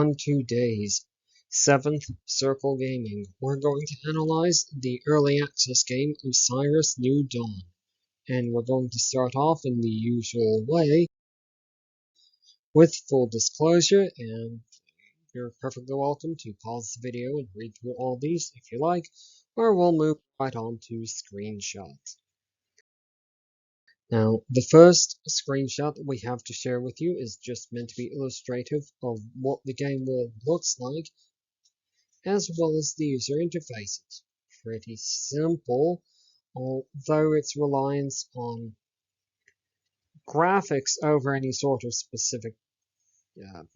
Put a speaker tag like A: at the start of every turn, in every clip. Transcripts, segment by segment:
A: on today's 7th Circle Gaming, we're going to analyze the early access game Osiris New Dawn, and we're going to start off in the usual way with full disclosure, and you're perfectly welcome to pause the video and read through all these if you like, or we'll move right on to screenshots. Now, the first screenshot that we have to share with you is just meant to be illustrative of what the game world looks like, as well as the user interface. It's pretty simple, although its reliance on graphics over any sort of specific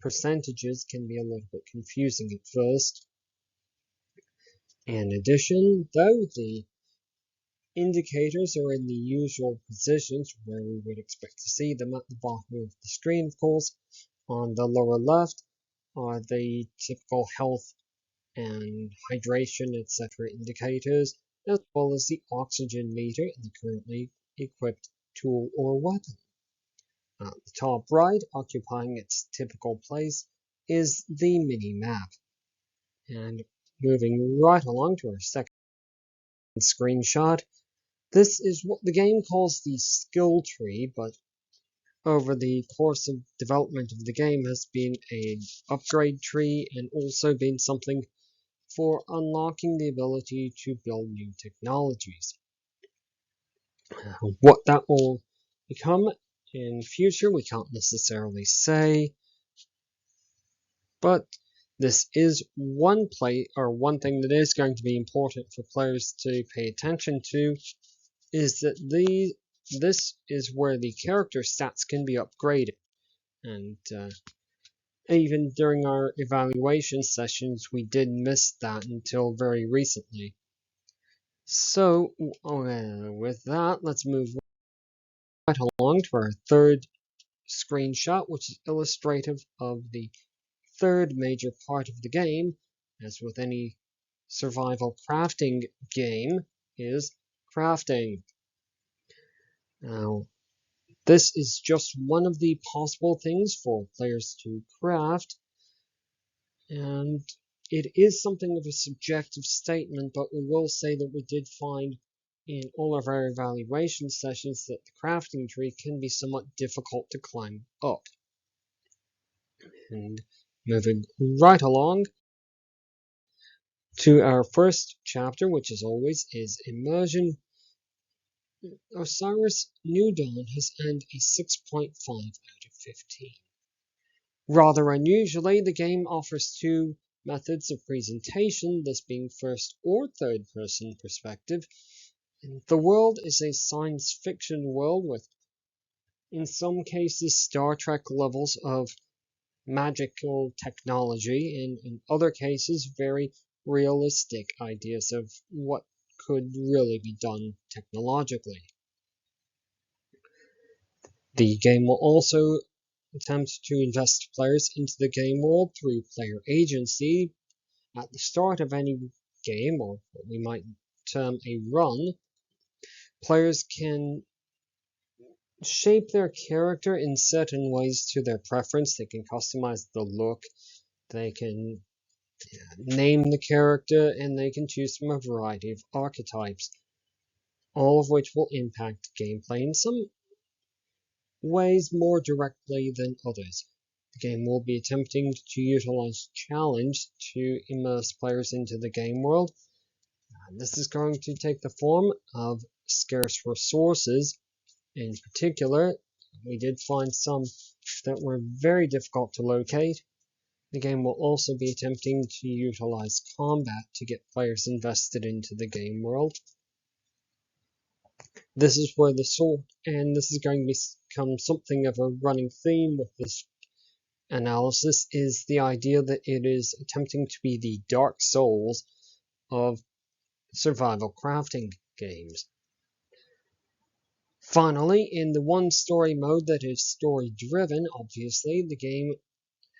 A: percentages can be a little bit confusing at first. In addition, though, the indicators are in the usual positions where we would expect to see them at the bottom of the screen, of course. On the lower left are the typical health and hydration, etc. indicators, as well as the oxygen meter and the currently equipped tool or weapon. At the top right, occupying its typical place, is the mini-map. And moving right along to our second screenshot, this is what the game calls the skill tree, but over the course of development of the game has been an upgrade tree and also been something for unlocking the ability to build new technologies. What that will become in future, we can't necessarily say, but this is one thing that is going to be important for players to pay attention to, is that this is where the character stats can be upgraded, and even during our evaluation sessions we did miss that until very recently. So with that, let's move right along to our third screenshot, which is illustrative of the third major part of the game, as with any survival crafting game, is crafting. Now, this is just one of the possible things for players to craft, and it is something of a subjective statement, but we will say that we did find in all of our evaluation sessions that the crafting tree can be somewhat difficult to climb up. And moving right along to our first chapter, which as always is immersion, Osiris New Dawn has earned a 6.5 out of 15. Rather unusually, the game offers two methods of presentation, this being first or third person perspective. And the world is a science fiction world with, in some cases, Star Trek levels of magical technology, and in other cases, very realistic ideas of what could really be done technologically. The game will also attempt to invest players into the game world through player agency. At the start of any game, or what we might term a run, players can shape their character in certain ways to their preference. They can customize the look, they can name the character, and they can choose from a variety of archetypes, all of which will impact gameplay in some ways more directly than others. The game will be attempting to utilize challenge to immerse players into the game world. This is going to take the form of scarce resources. In particular, we did find some that were very difficult to locate. The game will also be attempting to utilize combat to get players invested into the game world. This is where this is going to become something of a running theme with this analysis, is the idea that it is attempting to be the Dark Souls of survival crafting games. Finally, in the one story mode that is story driven, obviously the game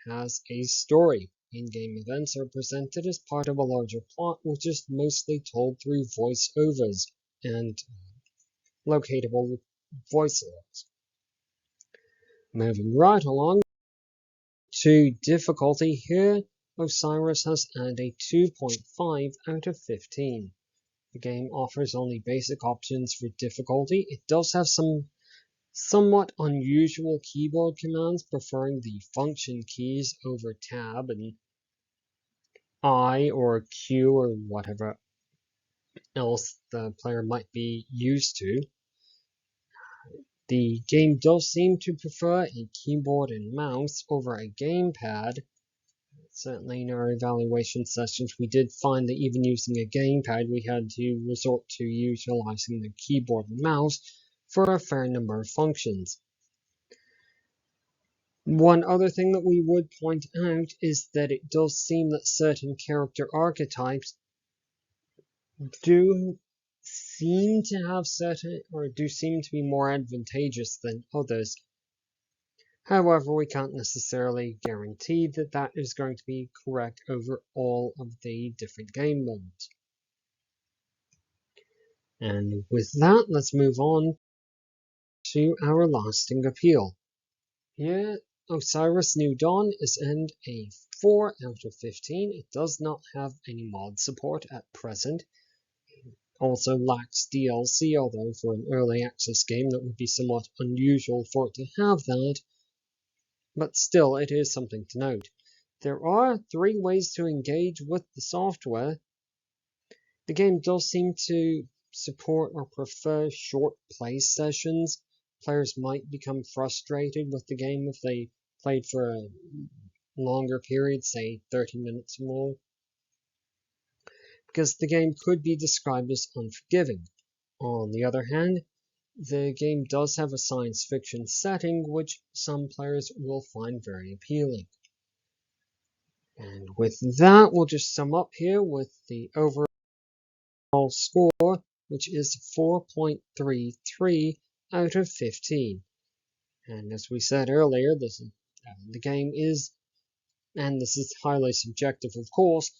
A: has a story. In-game events are presented as part of a larger plot, which is mostly told through voiceovers and locatable voice logs. Moving right along to difficulty here, Osiris has earned a 2.5 out of 15. The game offers only basic options for difficulty. It does have some somewhat unusual keyboard commands, preferring the function keys over tab and I or Q or whatever else the player might be used to. The game does seem to prefer a keyboard and mouse over a gamepad. Certainly in our evaluation sessions, we did find that even using a gamepad, we had to resort to utilizing the keyboard and mouse for a fair number of functions. One other thing that we would point out is that it does seem that certain character archetypes do seem to be more advantageous than others. However, we can't necessarily guarantee that that is going to be correct over all of the different game modes. And with that, let's move on to our lasting appeal. Here, Osiris New Dawn is earned a 4 out of 15. It does not have any mod support at present. It also lacks DLC, although for an early access game that would be somewhat unusual for it to have that. But still, it is something to note. There are 3 ways to engage with the software. The game does seem to support or prefer short play sessions. Players might become frustrated with the game if they played for a longer period, say 30 minutes or more, because the game could be described as unforgiving. On the other hand, the game does have a science fiction setting, which some players will find very appealing. And with that, we'll just sum up here with the overall score, which is 4.33 out of 15. And as we said earlier, the game is, and this is highly subjective of course,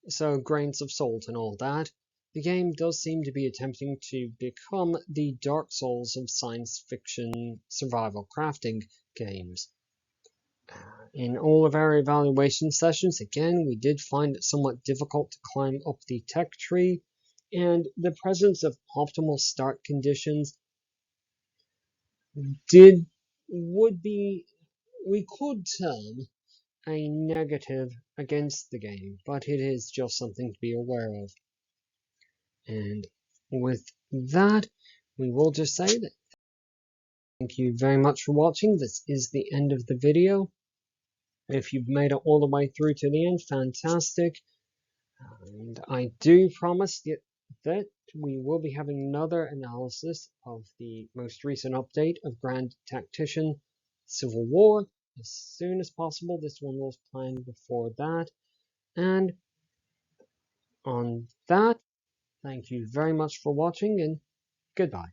A: so grains of salt and all that, the game does seem to be attempting to become the Dark Souls of science fiction survival crafting games. In all of our evaluation sessions, again, we did find it somewhat difficult to climb up the tech tree, and the presence of optimal start conditions we could term a negative against the game, but it is just something to be aware of. And with that, we will just say that thank you very much for watching. This is the end of the video. If you've made it all the way through to the end, fantastic. And I do promise that we will be having another analysis of the most recent update of Grand Tactician Civil War as soon as possible. This one was planned before that. And on that, thank you very much for watching and goodbye.